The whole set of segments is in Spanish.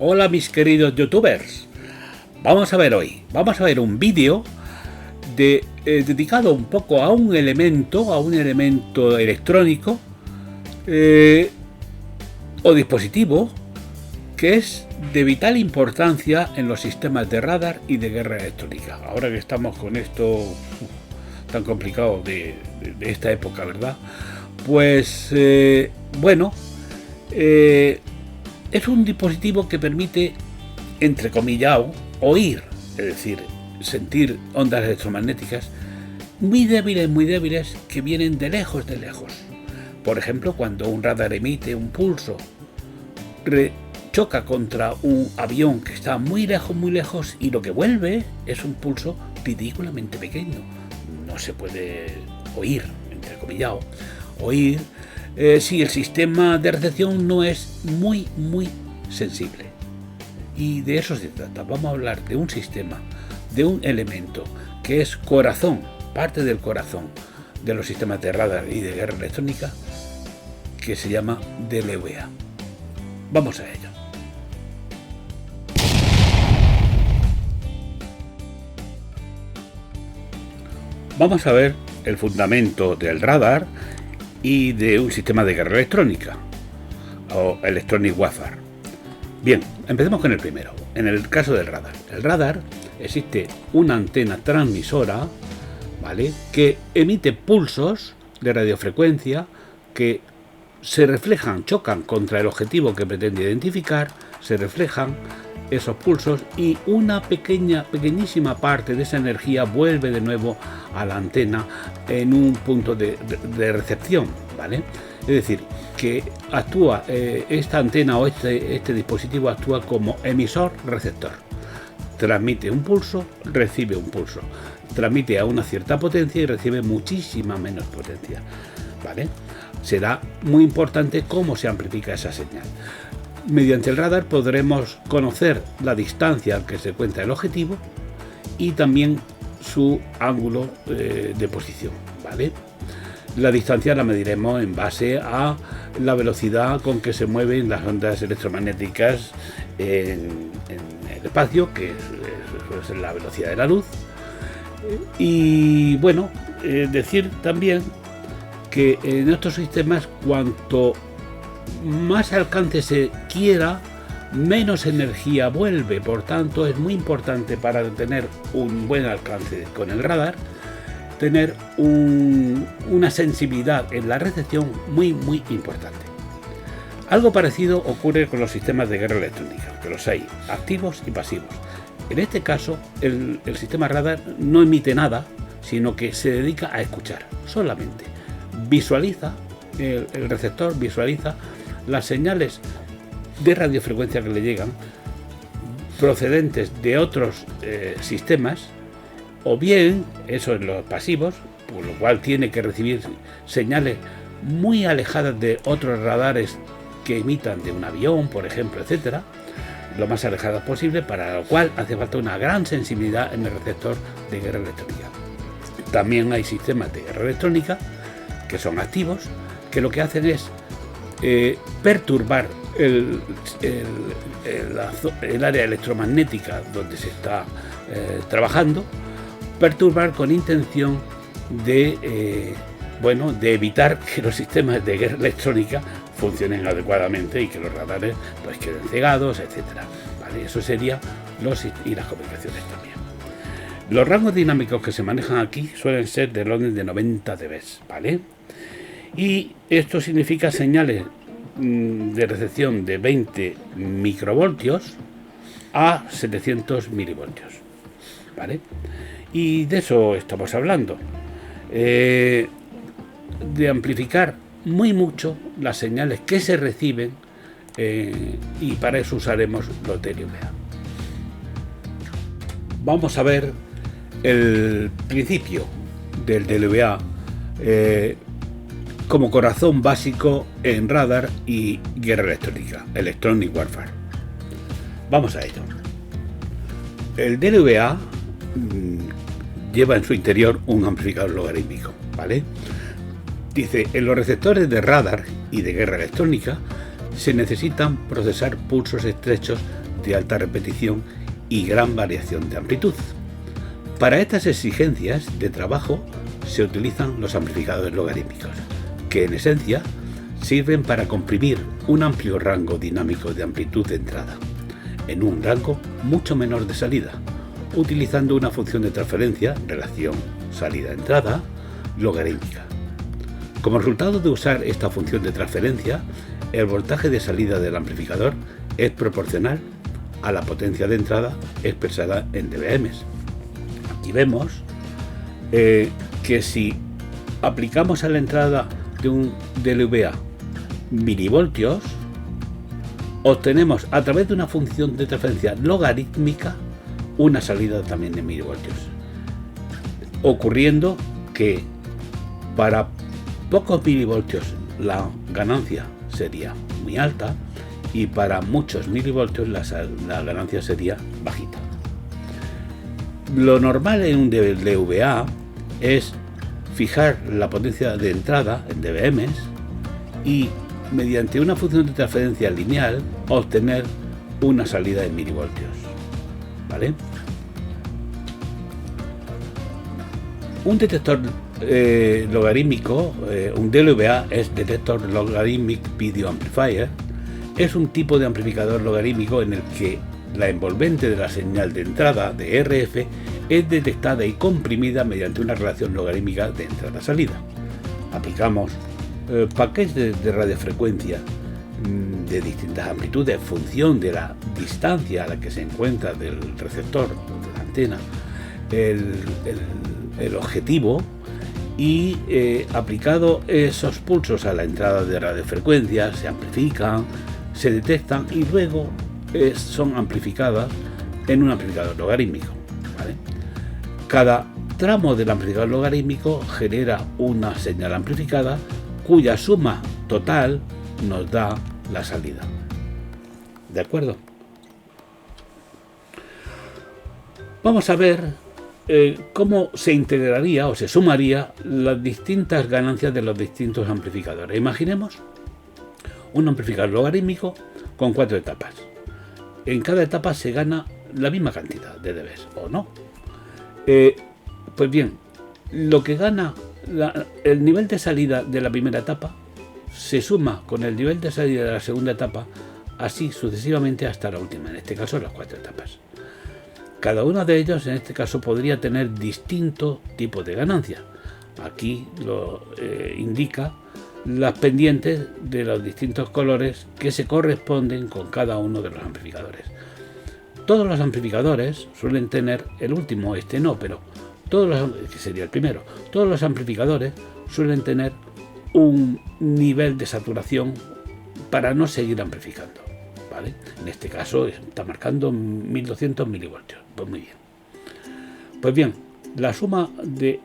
Hola mis queridos youtubers. Vamos a ver un vídeo dedicado un poco a un elemento electrónico o dispositivo que es de vital importancia en los sistemas de radar y de guerra electrónica. Ahora que estamos con esto tan complicado de esta época, ¿verdad? Pues es un dispositivo que permite, entrecomillado, oír, es decir, sentir ondas electromagnéticas muy débiles que vienen de lejos. Por ejemplo, cuando un radar emite un pulso, choca contra un avión que está muy lejos y lo que vuelve es un pulso ridículamente pequeño. No se puede oír, entrecomillado, oír si el sistema de recepción no es muy sensible. Y de eso se trata. Vamos a hablar de un sistema, de un elemento que es corazón, parte del corazón de los sistemas de radar y de guerra electrónica, que se llama DLVA. Vamos a ello. Vamos a ver el fundamento del radar y de un sistema de guerra electrónica o Electronic Warfare. Bien, empecemos con el primero. En el caso del radar. El radar existe una antena transmisora, ¿vale?, que emite pulsos de radiofrecuencia que se reflejan, chocan contra el objetivo que pretende identificar, se reflejan esos pulsos y una pequeñísima parte de esa energía vuelve de nuevo a la antena en un punto de recepción, ¿vale? Es decir, que actúa esta antena o este dispositivo actúa como emisor-receptor. Transmite un pulso, recibe un pulso. Transmite a una cierta potencia y recibe muchísima menos potencia, ¿vale? Será muy importante cómo se amplifica esa señal. Mediante el radar podremos conocer la distancia al que se encuentra el objetivo y también su ángulo de posición, ¿vale? La distancia la mediremos en base a la velocidad con que se mueven las ondas electromagnéticas en el espacio, que es la velocidad de la luz. Y bueno, decir también que en estos sistemas, cuanto más alcance se quiera, menos energía vuelve. Por tanto, es muy importante, para tener un buen alcance con el radar, tener una sensibilidad en la recepción muy importante. Algo parecido ocurre con los sistemas de guerra electrónica, que los hay activos y pasivos. En este caso, el sistema radar no emite nada, sino que se dedica a escuchar solamente. Visualiza, el receptor visualiza las señales de radiofrecuencia que le llegan procedentes de otros sistemas, o bien, eso en los pasivos, por lo cual tiene que recibir señales muy alejadas de otros radares que emitan de un avión, por ejemplo, etcétera, lo más alejadas posible, para lo cual hace falta una gran sensibilidad en el receptor de guerra electrónica. También hay sistemas de guerra electrónica que son activos, que lo que hacen es perturbar el área electromagnética donde se está trabajando, perturbar con intención de evitar que los sistemas de guerra electrónica funcionen adecuadamente y que los radares pues queden cegados, etcétera, ¿vale? Eso sería y las comunicaciones también. Los rangos dinámicos que se manejan aquí suelen ser del orden de 90 dB, ¿vale? Y esto significa señales de recepción de 20 microvoltios a 700 milivoltios, ¿vale? Y de eso estamos hablando, de amplificar muy mucho las señales que se reciben, y para eso usaremos los DLVA. Vamos a ver el principio del DLVA como corazón básico en radar y guerra electrónica, Electronic Warfare. Vamos a ello. El DLVA lleva en su interior un amplificador logarítmico, ¿vale? Dice, en los receptores de radar y de guerra electrónica se necesitan procesar pulsos estrechos de alta repetición y gran variación de amplitud. Para estas exigencias de trabajo se utilizan los amplificadores logarítmicos, que en esencia sirven para comprimir un amplio rango dinámico de amplitud de entrada, en un rango mucho menor de salida, utilizando una función de transferencia, relación salida-entrada, logarítmica. Como resultado de usar esta función de transferencia, el voltaje de salida del amplificador es proporcional a la potencia de entrada expresada en dBm. Aquí vemos que si aplicamos a la entrada de un dLVA milivoltios, obtenemos a través de una función de transferencia logarítmica una salida también de milivoltios, ocurriendo que para pocos milivoltios la ganancia sería muy alta y para muchos milivoltios la ganancia sería bajita. Lo normal en un dLVA es fijar la potencia de entrada en dBm y mediante una función de transferencia lineal obtener una salida en milivoltios, ¿vale? Un detector logarítmico, un dLVA es Detector Logarithmic Video Amplifier, es un tipo de amplificador logarítmico en el que la envolvente de la señal de entrada de RF es detectada y comprimida mediante una relación logarítmica de entrada-salida. Aplicamos paquetes de radiofrecuencia de distintas amplitudes en función de la distancia a la que se encuentra del receptor o de la antena el objetivo, y aplicado esos pulsos a la entrada de radiofrecuencia se amplifican, se detectan y luego son amplificadas en un amplificador logarítmico, ¿vale? Cada tramo del amplificador logarítmico genera una señal amplificada cuya suma total nos da la salida. ¿De acuerdo? Vamos a ver cómo se integraría o se sumaría las distintas ganancias de los distintos amplificadores. Imaginemos un amplificador logarítmico con 4 etapas. En cada etapa se gana la misma cantidad de dBs, ¿o no? Pues bien, lo que gana el nivel de salida de la primera etapa se suma con el nivel de salida de la segunda etapa, así sucesivamente hasta la última, en este caso las 4 etapas. Cada uno de ellos, en este caso, podría tener distinto tipo de ganancia. Aquí lo indica las pendientes de los distintos colores que se corresponden con cada uno de los amplificadores. Todos los amplificadores suelen tener, el último, este no, pero que sería el primero, todos los amplificadores suelen tener un nivel de saturación para no seguir amplificando, ¿vale? En este caso está marcando 1200 milivoltios. Pues muy bien. Pues bien, la suma de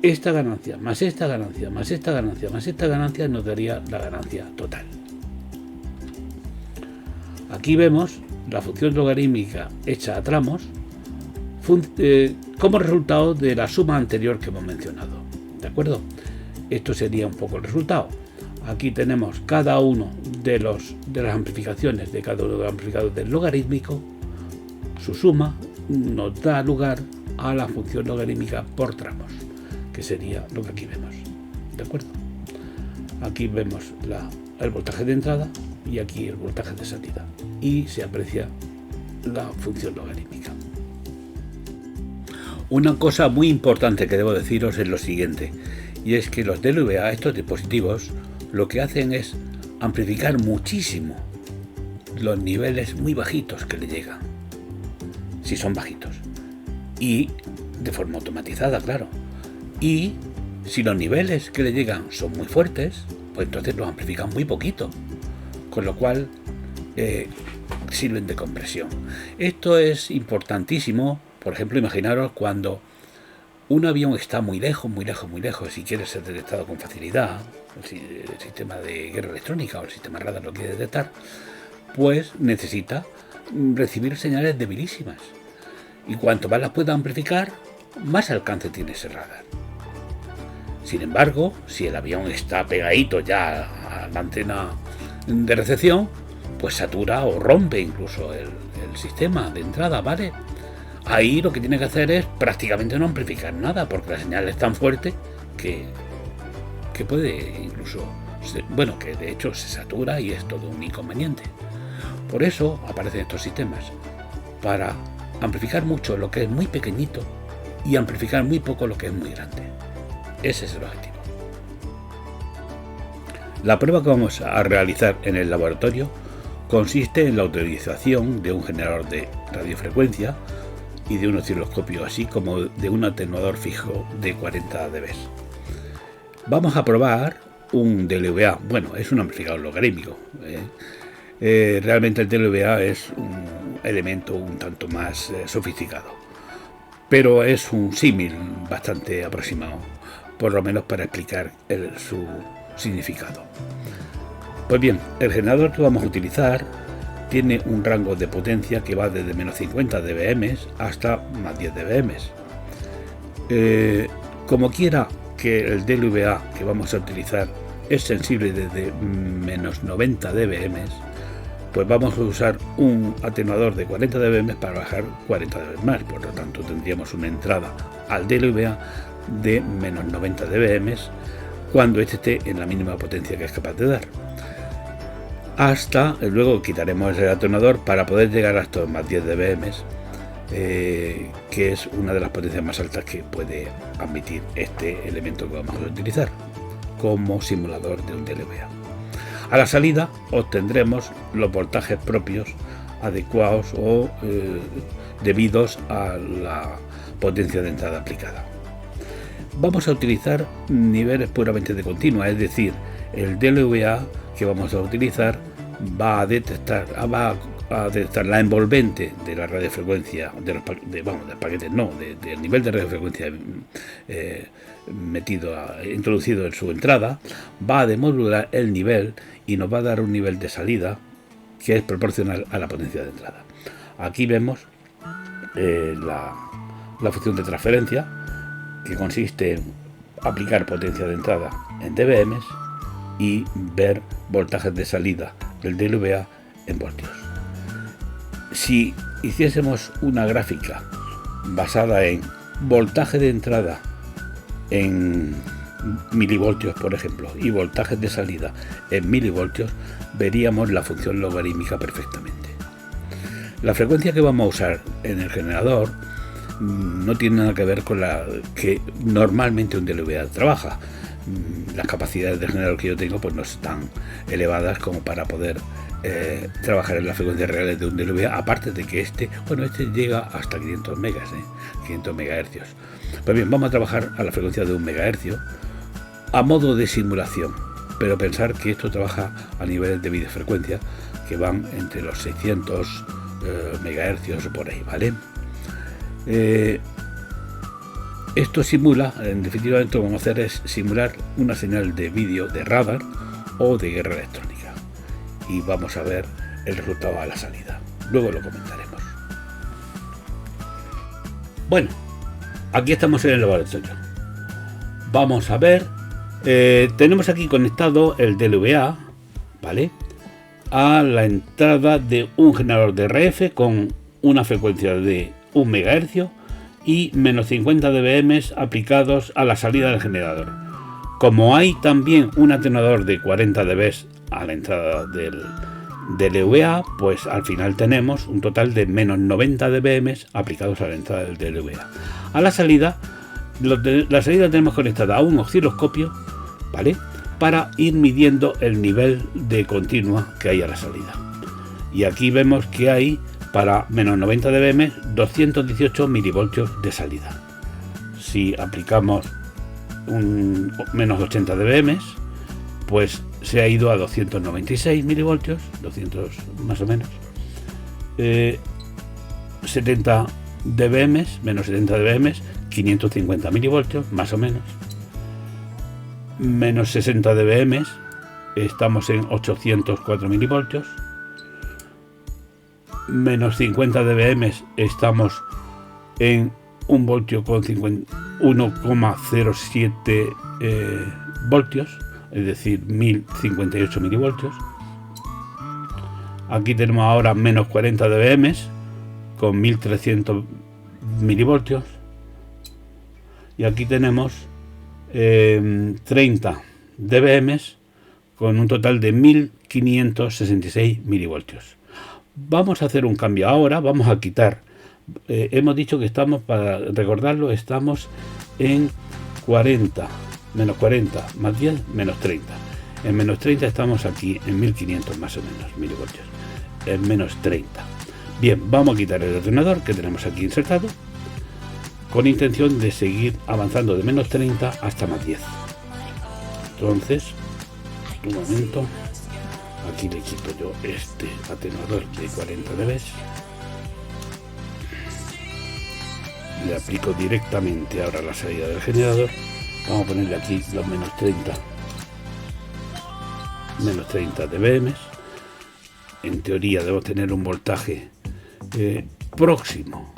esta ganancia, más esta ganancia, más esta ganancia, más esta ganancia nos daría la ganancia total. Aquí vemos la función logarítmica hecha a tramos como resultado de la suma anterior que hemos mencionado. ¿De acuerdo? Esto sería un poco el resultado. Aquí tenemos cada uno de las amplificaciones de cada uno de los amplificadores del logarítmico. Su suma nos da lugar a la función logarítmica por tramos, que sería lo que aquí vemos. ¿De acuerdo? Aquí vemos el voltaje de entrada y aquí el voltaje de salida. Y se aprecia la función logarítmica. Una cosa muy importante que debo deciros es lo siguiente, y es que los dLVA, estos dispositivos, lo que hacen es amplificar muchísimo los niveles muy bajitos que le llegan, si son bajitos, y de forma automatizada, claro. Y si los niveles que le llegan son muy fuertes, pues entonces los amplifican muy poquito, con lo cual sirven de compresión. Esto es importantísimo. Por ejemplo, imaginaros cuando un avión está muy lejos, muy lejos, muy lejos y quiere ser detectado con facilidad, el sistema de guerra electrónica o el sistema radar lo quiere detectar, pues necesita recibir señales debilísimas. Y cuanto más las pueda amplificar, más alcance tiene ese radar. Sin embargo, si el avión está pegadito ya a la antena de recepción, pues satura o rompe incluso el sistema de entrada, ¿vale? Ahí lo que tiene que hacer es prácticamente no amplificar nada, porque la señal es tan fuerte que puede incluso, bueno, que de hecho se satura y es todo un inconveniente. Por eso aparecen estos sistemas, para amplificar mucho lo que es muy pequeñito y amplificar muy poco lo que es muy grande. Ese es el objetivo. La prueba que vamos a realizar en el laboratorio consiste en la utilización de un generador de radiofrecuencia y de un osciloscopio, así como de un atenuador fijo de 40 dB. Vamos a probar un DLVA. Bueno, es un amplificador logarítmico. Realmente el DLVA es un elemento un tanto más sofisticado, pero es un símil bastante aproximado, por lo menos para explicar su significado. Pues bien, el generador que vamos a utilizar tiene un rango de potencia que va desde menos 50 dBm hasta más 10 dBm. Como quiera que el DLVA que vamos a utilizar es sensible desde menos 90 dBm, pues vamos a usar un atenuador de 40 dBm para bajar 40 dB más. Por lo tanto, tendríamos una entrada al DLVA de menos 90 dBm cuando este esté en la mínima potencia que es capaz de dar. Luego quitaremos el atenuador para poder llegar a estos más 10 dBm, que es una de las potencias más altas que puede admitir este elemento que vamos a utilizar como simulador de un DLVA. A la salida obtendremos los voltajes propios adecuados o debidos a la potencia de entrada aplicada. Vamos a utilizar niveles puramente de continua, es decir, el DLVA que vamos a utilizar va a detectar la envolvente de la radiofrecuencia del paquete, del nivel de radiofrecuencia introducido en su entrada, va a demodular el nivel y nos va a dar un nivel de salida que es proporcional a la potencia de entrada. Aquí vemos la función de transferencia, que consiste en aplicar potencia de entrada en dBm y ver voltajes de salida del DLVA en voltios. Si hiciésemos una gráfica basada en voltaje de entrada en milivoltios, por ejemplo, y voltajes de salida en milivoltios, veríamos la función logarítmica perfectamente. La frecuencia que vamos a usar en el generador no tiene nada que ver con la que normalmente un DLVA trabaja. Las capacidades del generador que yo tengo pues no están elevadas como para poder trabajar en las frecuencias reales de un DLVA, aparte de que este llega hasta 500 megas, 500 megahercios. Pues bien, vamos a trabajar a la frecuencia de 1 megahercio a modo de simulación, pero pensar que esto trabaja a niveles de videofrecuencia que van entre los 600 megahercios o por ahí, ¿vale? Esto simula, en definitiva, lo que vamos a hacer es simular una señal de vídeo de radar o de guerra electrónica, y vamos a ver el resultado a la salida. Luego lo comentaremos. Bueno, aquí estamos en el laboratorio. Vamos a ver, tenemos aquí conectado el DLVA, ¿vale?, a la entrada de un generador de RF con una frecuencia de 1 MHz y menos 50 dBm aplicados a la salida del generador. Como hay también un atenuador de 40 dB a la entrada del DLVA, pues al final tenemos un total de menos 90 dBm aplicados a la entrada del DLVA. A la salida, la salida tenemos conectada a un osciloscopio, ¿vale?, para ir midiendo el nivel de continua que hay a la salida. Y aquí vemos que hay para menos 90 dBm 218 milivoltios de salida. Si aplicamos un menos 80 dBm, pues se ha ido a 296 milivoltios, 200 más o menos. 70 dBm, menos 70 dBm, 550 milivoltios, más o menos. Menos 60 dBm, estamos en 804 milivoltios. Menos 50 dBm, estamos en 1 voltio con 1,07 voltios, es decir, 1058 milivoltios. Aquí tenemos ahora menos 40 dBm con 1300 milivoltios. Y aquí tenemos 30 dBm con un total de 1566 milivoltios. Vamos a hacer un cambio ahora. Vamos a quitar. Hemos dicho que estamos, para recordarlo, estamos en 40, menos 40 más 10, menos 30. En menos 30 estamos aquí en 1500 más o menos milivoltios. En menos 30. Bien, vamos a quitar el ordenador que tenemos aquí insertado, con intención de seguir avanzando de menos 30 hasta más 10. Entonces, un momento, aquí le quito yo este atenuador de 40 dB, le aplico directamente ahora la salida del generador. Vamos a ponerle aquí los menos 30 dBm. En teoría debo tener un voltaje próximo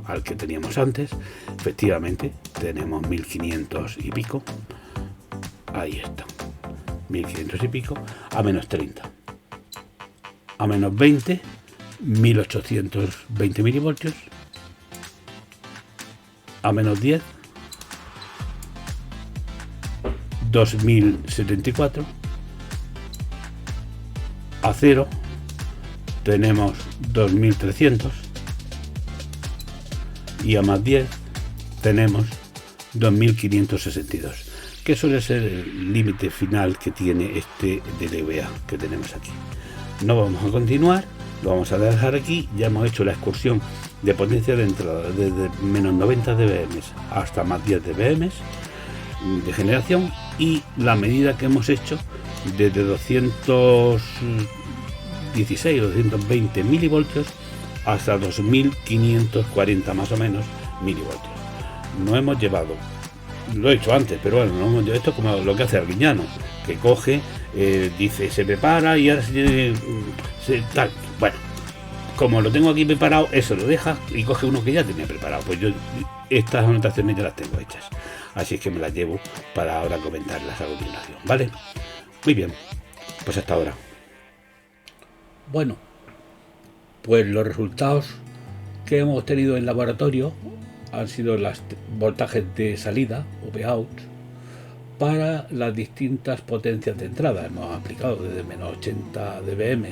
al que teníamos antes. Efectivamente tenemos 1500 y pico. Ahí está, 1500 y pico a menos 30. A menos 20, 1820 milivoltios. A menos 10, 2074. A 0 tenemos 2300 y a más 10 tenemos 2562, que suele ser el límite final que tiene este dLVA que tenemos aquí. No vamos a continuar, lo vamos a dejar aquí. Ya hemos hecho la excursión de potencia de entrada desde menos 90 dBm hasta más 10 dBm de generación, y la medida que hemos hecho desde 216 o 220 milivoltios hasta 2540 más o menos milivoltios. No hemos llevado, lo he hecho antes, pero bueno, no hemos llevado esto como lo que hace Arguiñano, que coge, dice, se prepara y ahora tal. Bueno, como lo tengo aquí preparado, eso lo deja y coge uno que ya tenía preparado. Pues yo estas anotaciones ya las tengo hechas, así es que me las llevo para ahora comentarlas a continuación, ¿vale? Muy bien, pues hasta ahora. Bueno, pues los resultados que hemos obtenido en laboratorio han sido los voltajes de salida o Vout para las distintas potencias de entrada. Hemos aplicado desde menos 80 dBm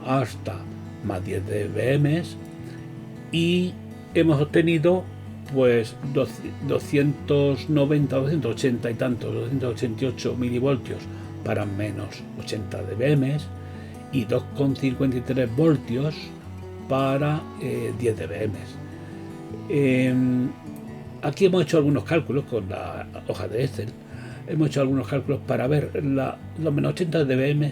hasta más 10 dBm y hemos obtenido pues 290, 280 y tantos, 288 milivoltios para menos 80 dBm y 2,53 voltios para 10 dBm. Aquí hemos hecho algunos cálculos con la hoja de Excel. Hemos hecho algunos cálculos para ver los menos 80 dBm,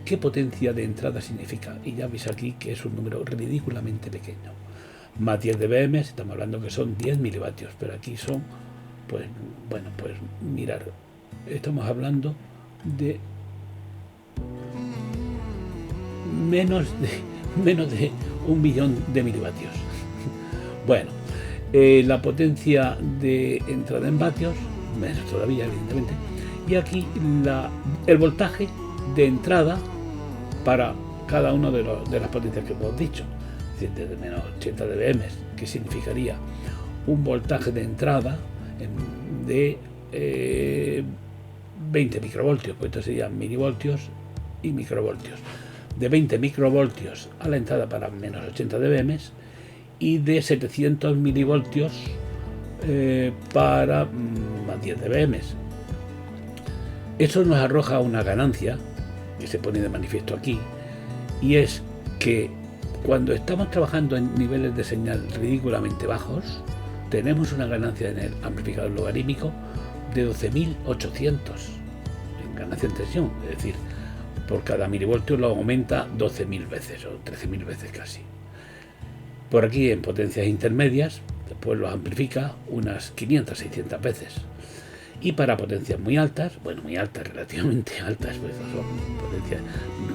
qué potencia de entrada significa. Y ya veis aquí que es un número ridículamente pequeño. Más 10 dBm, estamos hablando que son 10 milivatios, pero aquí son, pues, bueno, pues mirar, estamos hablando de menos de 1 millón de milivatios. Bueno, la potencia de entrada en vatios, menos todavía, evidentemente, y aquí el voltaje de entrada para cada uno de las potencias que hemos dicho. Es decir, desde menos 80 dBm, que significaría un voltaje de entrada de 20 microvoltios, pues esto serían milivoltios y microvoltios. De 20 microvoltios a la entrada para menos 80 dBm y de 700 milivoltios para más 10 dBm. Eso nos arroja una ganancia que se pone de manifiesto aquí, y es que cuando estamos trabajando en niveles de señal ridículamente bajos, tenemos una ganancia en el amplificador logarítmico de 12.800 en ganancia en tensión, es decir, por cada milivoltio lo aumenta 12.000 veces o 13.000 veces casi. Por aquí en potencias intermedias, pues lo amplifica unas 500-600 veces. Y para potencias muy altas, bueno, muy altas, relativamente altas, pues son potencias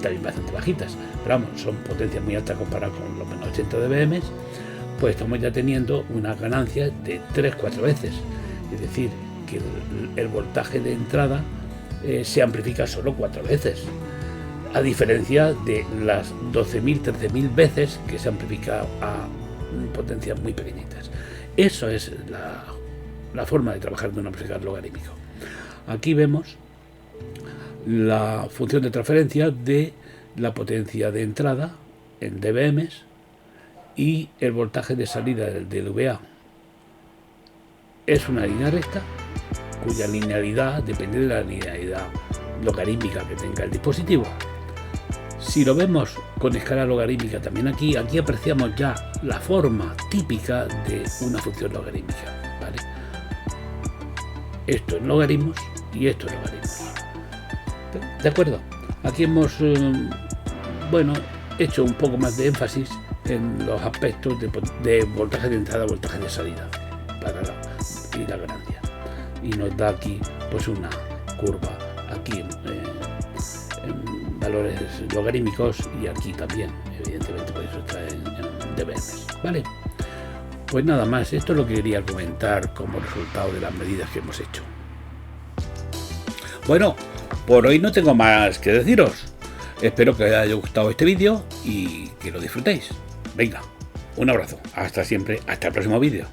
también bastante bajitas, pero vamos, son potencias muy altas comparadas con los menos 80 dBm, pues estamos ya teniendo una ganancia de 3-4 veces. Es decir, que el voltaje de entrada se amplifica solo 4 veces. a diferencia de las 12.000, 13.000 veces que se amplifica a potencias muy pequeñitas. Eso es la forma de trabajar de un amplificador logarítmico. Aquí vemos la función de transferencia de la potencia de entrada en dBm y el voltaje de salida del dVA. Es una línea recta cuya linealidad depende de la linealidad logarítmica que tenga el dispositivo. Si lo vemos con escala logarítmica también aquí apreciamos ya la forma típica de una función logarítmica, ¿vale? Esto es logaritmos y esto es logaritmos. ¿De acuerdo? Aquí hemos hecho un poco más de énfasis en los aspectos de voltaje de entrada, voltaje de salida y la ganancia. Y nos da aquí pues una curva aquí en valores logarítmicos y aquí también, evidentemente, por eso está en dBm, ¿vale? Pues nada más, esto es lo que quería comentar como resultado de las medidas que hemos hecho. Bueno, por hoy no tengo más que deciros. Espero que os haya gustado este vídeo y que lo disfrutéis. Venga, un abrazo. Hasta siempre. Hasta el próximo vídeo.